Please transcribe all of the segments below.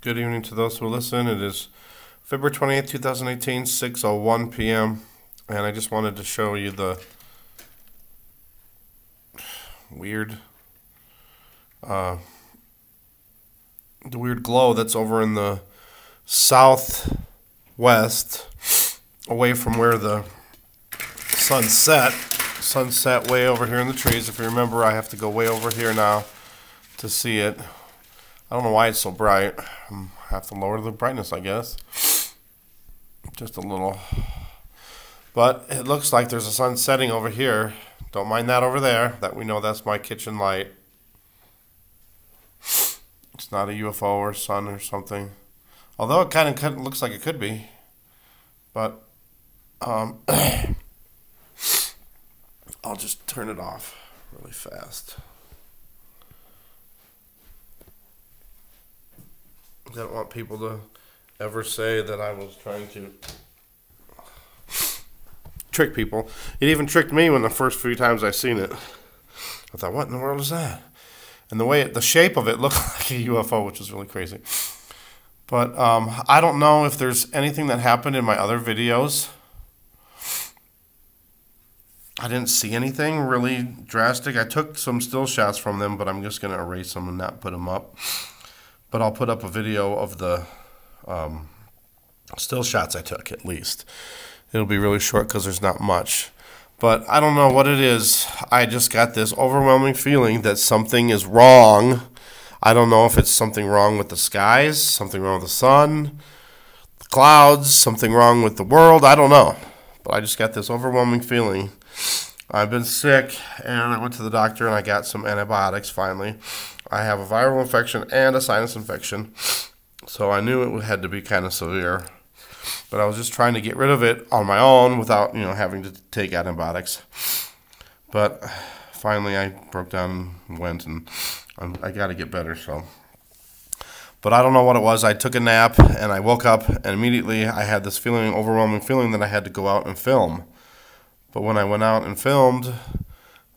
Good evening to those who listen. It is February 28th, 2018, 6:01 p.m. And I just wanted to show you the weird glow that's over in the southwest, away from where the sun set. Sun set way over here in the trees. If you remember, I have to go way over here now to see it. I don't know why it's so bright. I have to lower the brightness, I guess. Just a little. But it looks like there's a sun setting over here. Don't mind that over there. That we know that's my kitchen light. It's not a UFO or sun or something. Although it kind of looks like it could be. But I'll just turn it off really fast. I don't want people to ever say that I was trying to trick people. It even tricked me when the first few times I seen it. I thought, what in the world is that? And the shape of it looked like a UFO, which is really crazy. But I don't know if there's anything that happened in my other videos. I didn't see anything really drastic. I took some still shots from them, but I'm just going to erase them and not put them up. But I'll put up a video of the still shots I took, at least. It'll be really short because there's not much. But I don't know what it is. I just got this overwhelming feeling that something is wrong. I don't know if it's something wrong with the skies, something wrong with the sun, the clouds, something wrong with the world. I don't know. But I just got this overwhelming feeling. I've been sick, and I went to the doctor, and I got some antibiotics finally. I have a viral infection and a sinus infection, so I knew it had to be kind of severe. But I was just trying to get rid of it on my own without, having to take antibiotics. But finally, I broke down and went, and I got to get better. So, but I don't know what it was. I took a nap, and I woke up, and immediately I had this feeling, overwhelming feeling, that I had to go out and film. But when I went out and filmed,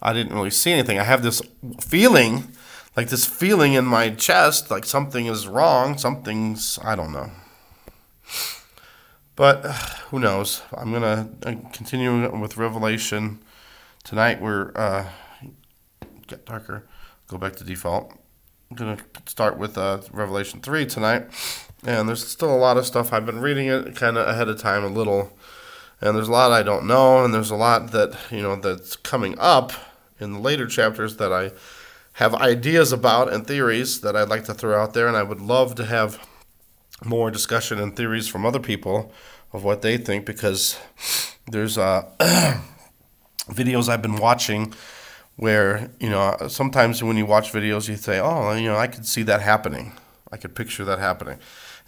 I didn't really see anything. I have this feeling, like this feeling in my chest, like something is wrong. I don't know. But who knows? I'm going to continue with Revelation. Tonight we're, get darker, go back to default. I'm going to start with Revelation 3 tonight. And there's still a lot of stuff. I've been reading it kind of ahead of time a little. And there's a lot I don't know, and there's a lot that, that's coming up in the later chapters that I have ideas about and theories that I'd like to throw out there, and I would love to have more discussion and theories from other people of what they think, because there's videos I've been watching where, sometimes when you watch videos you say, oh, I could see that happening. I could picture that happening.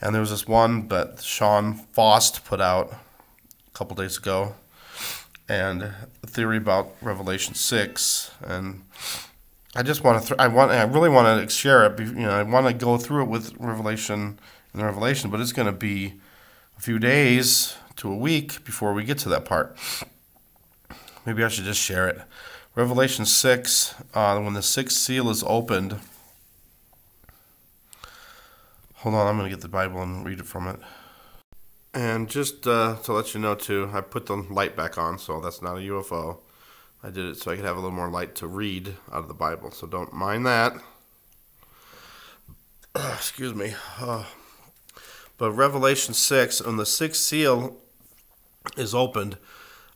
And there was this one that Sean Faust put out a couple days ago, and a theory about Revelation 6, and I just want to I really want to share it. I want to go through it with Revelation, but it's going to be a few days to a week before we get to that part. Maybe I should just share it. Revelation 6, when the sixth seal is opened. Hold on, I'm going to get the Bible and read it from it. And just to let you know, too, I put the light back on, so that's not a UFO. I did it so I could have a little more light to read out of the Bible, so don't mind that. Excuse me. But Revelation 6, when the sixth seal is opened,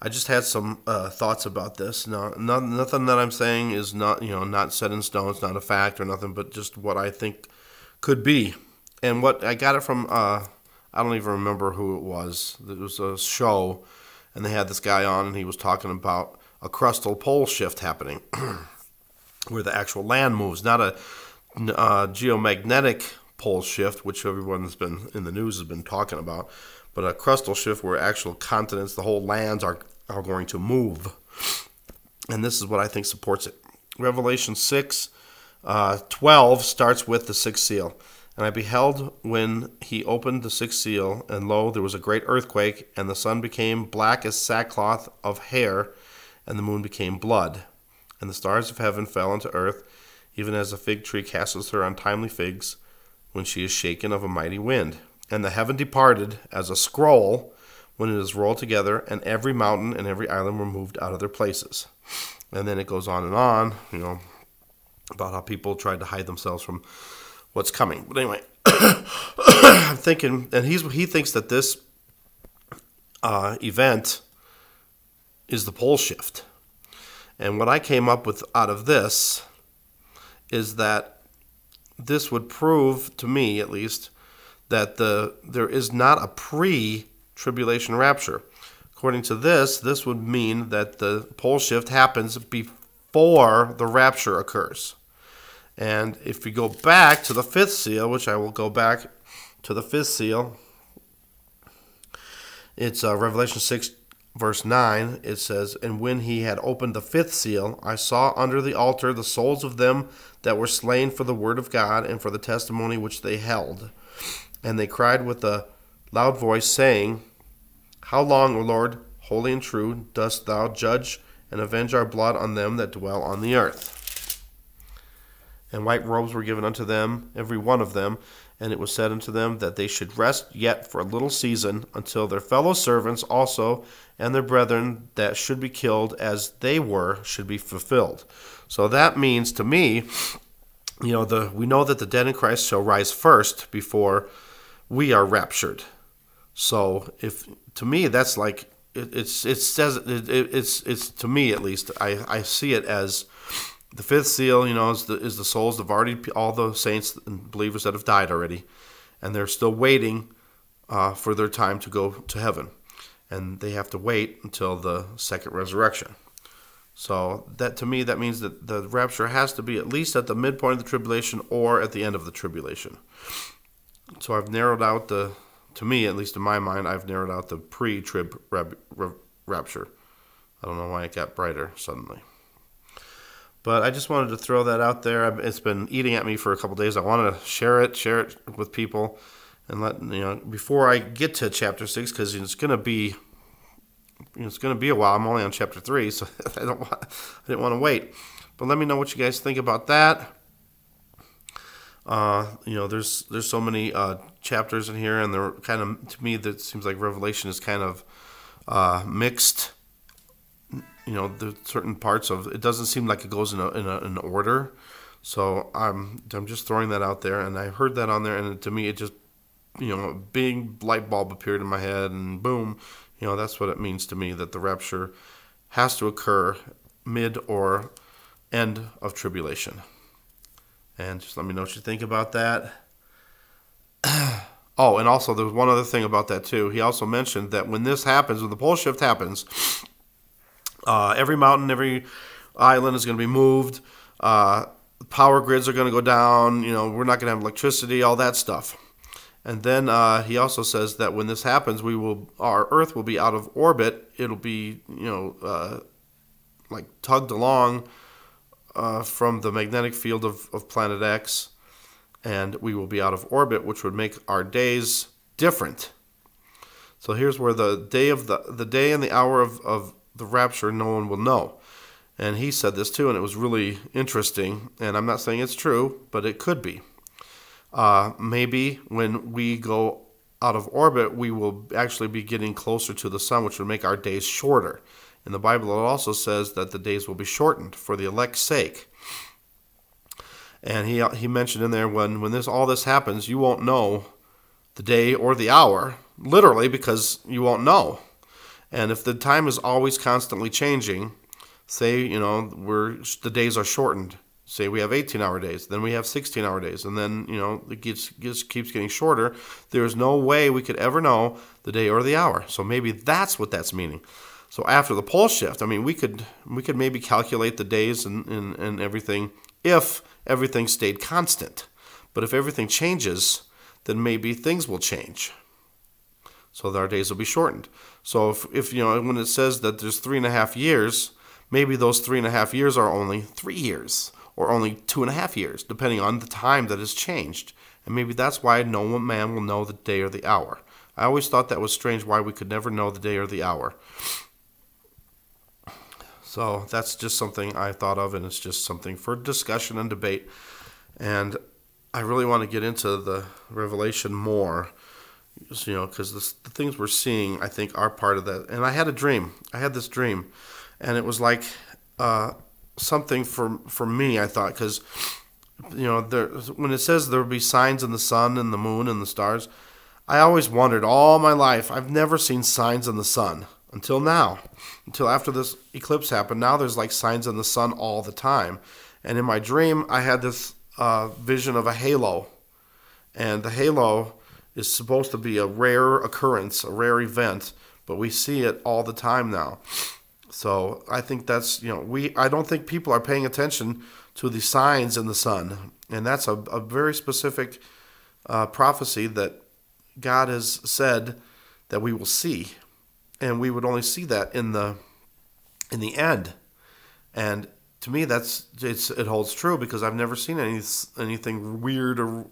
I just had some thoughts about this. Now, nothing that I'm saying is not set in stone. It's not a fact or nothing, but just what I think could be. And what I got it from... I don't even remember who it was. It was a show, and they had this guy on, and he was talking about a crustal pole shift happening, where the actual land moves, not a geomagnetic pole shift, which everyone's been in the news has been talking about, but a crustal shift where actual continents, the whole lands are going to move. And this is what I think supports it. Revelation 6:12 starts with the sixth seal. And I beheld when he opened the sixth seal, and lo, there was a great earthquake, and the sun became black as sackcloth of hair, and the moon became blood. And the stars of heaven fell into earth, even as a fig tree casteth her untimely figs, when she is shaken of a mighty wind. And the heaven departed as a scroll when it is rolled together, and every mountain and every island were moved out of their places. And then it goes on, about how people tried to hide themselves from what's coming. But anyway, I'm thinking, and he thinks that this event is the pole shift. And what I came up with out of this is that this would prove, to me at least, that there is not a pre-tribulation rapture. According to this would mean that the pole shift happens before the rapture occurs. And if we go back to the fifth seal, which I will go back to the fifth seal, it's Revelation 6, verse 9. It says, "And when he had opened the fifth seal, I saw under the altar the souls of them that were slain for the word of God and for the testimony which they held. And they cried with a loud voice, saying, How long, O Lord, holy and true, dost thou judge and avenge our blood on them that dwell on the earth? And white robes were given unto them, every one of them, and it was said unto them that they should rest yet for a little season, until their fellow servants also and their brethren that should be killed as they were should be fulfilled." So that means, to me, we know that the dead in Christ shall rise first before we are raptured. So to me that's like it's to me at least, I see it as the fifth seal, is the souls of all the saints and believers that have died already, and they're still waiting for their time to go to heaven, and they have to wait until the second resurrection. So that, to me, that means that the rapture has to be at least at the midpoint of the tribulation or at the end of the tribulation. So I've narrowed out to me, at least in my mind, I've narrowed out the pre-trib rapture. I don't know why it got brighter suddenly. But I just wanted to throw that out there. It's been eating at me for a couple days. I wanted to share it with people, and let before I get to chapter 6, because it's going to be a while. I'm only on chapter 3, so I didn't want to wait. But let me know what you guys think about that. There's so many chapters in here, and they're kind of, to me, that seems like Revelation is kind of mixed. The certain parts of it doesn't seem like it goes in an order. So I'm just throwing that out there, and I heard that on there, and to me it just, a big light bulb appeared in my head, and boom, that's what it means to me, that the rapture has to occur mid or end of tribulation. And just let me know what you think about that. Oh, and also there's one other thing about that too. He also mentioned that when this happens, when the pole shift happens, every mountain, every island is going to be moved. Power grids are going to go down. We're not going to have electricity, all that stuff. And then he also says that when this happens, our Earth will be out of orbit. It'll be, like tugged along from the magnetic field of Planet X, and we will be out of orbit, which would make our days different. So here's where the day and the hour of the rapture, no one will know. And he said this too, and it was really interesting. And I'm not saying it's true, but it could be. Maybe when we go out of orbit, we will actually be getting closer to the sun, which would make our days shorter. In the Bible, it also says that the days will be shortened for the elect's sake. And he mentioned in there, when all this happens, you won't know the day or the hour, literally, because you won't know. And if the time is always constantly changing, say, the days are shortened. Say we have 18-hour days, then we have 16-hour days, and then, it keeps getting shorter. There's no way we could ever know the day or the hour. So maybe that's what that's meaning. So after the pole shift, we could maybe calculate the days and everything if everything stayed constant. But if everything changes, then maybe things will change. So that our days will be shortened. So if when it says that there's 3.5 years, maybe those 3.5 years are only 3 years or only 2.5 years, depending on the time that has changed. And maybe that's why no man will know the day or the hour. I always thought that was strange, why we could never know the day or the hour. So that's just something I thought of, and it's just something for discussion and debate. And I really want to get into the Revelation more, because the things we're seeing, I think, are part of that. And I had a dream. I had this dream, and it was like something for me, I thought, because, when it says there will be signs in the sun and the moon and the stars, I always wondered all my life, I've never seen signs in the sun until now, until after this eclipse happened. Now there's like signs in the sun all the time. And in my dream, I had this vision of a halo. And the halo is supposed to be a rare occurrence, a rare event, but we see it all the time now. So I think that's, I don't think people are paying attention to the signs in the sun. And that's a very specific prophecy that God has said that we will see. And we would only see that in the end. And to me, it holds true, because I've never seen anything weird or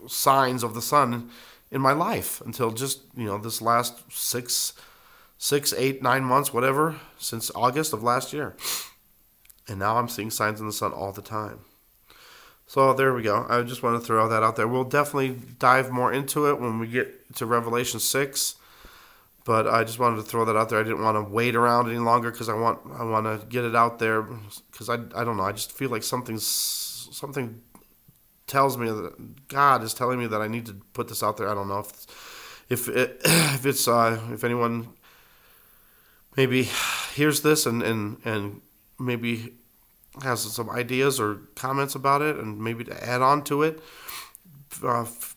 signs of the sun in my life until just this last 6, 8, 9 months, whatever, since August of last year. And now I'm seeing signs in the sun all the time. So there we go. I just want to throw that out there. We'll definitely dive more into it when we get to Revelation 6. But I just wanted to throw that out there. I didn't want to wait around any longer, because I want to get it out there, because I don't know. I just feel like something tells me that God is telling me that I need to put this out there. I don't know if anyone maybe hears this and maybe has some ideas or comments about it, and maybe to add on to it.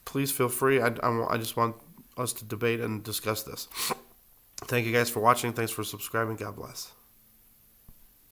Please feel free. I just want us to debate and discuss this. Thank you guys for watching. Thanks for subscribing. God bless.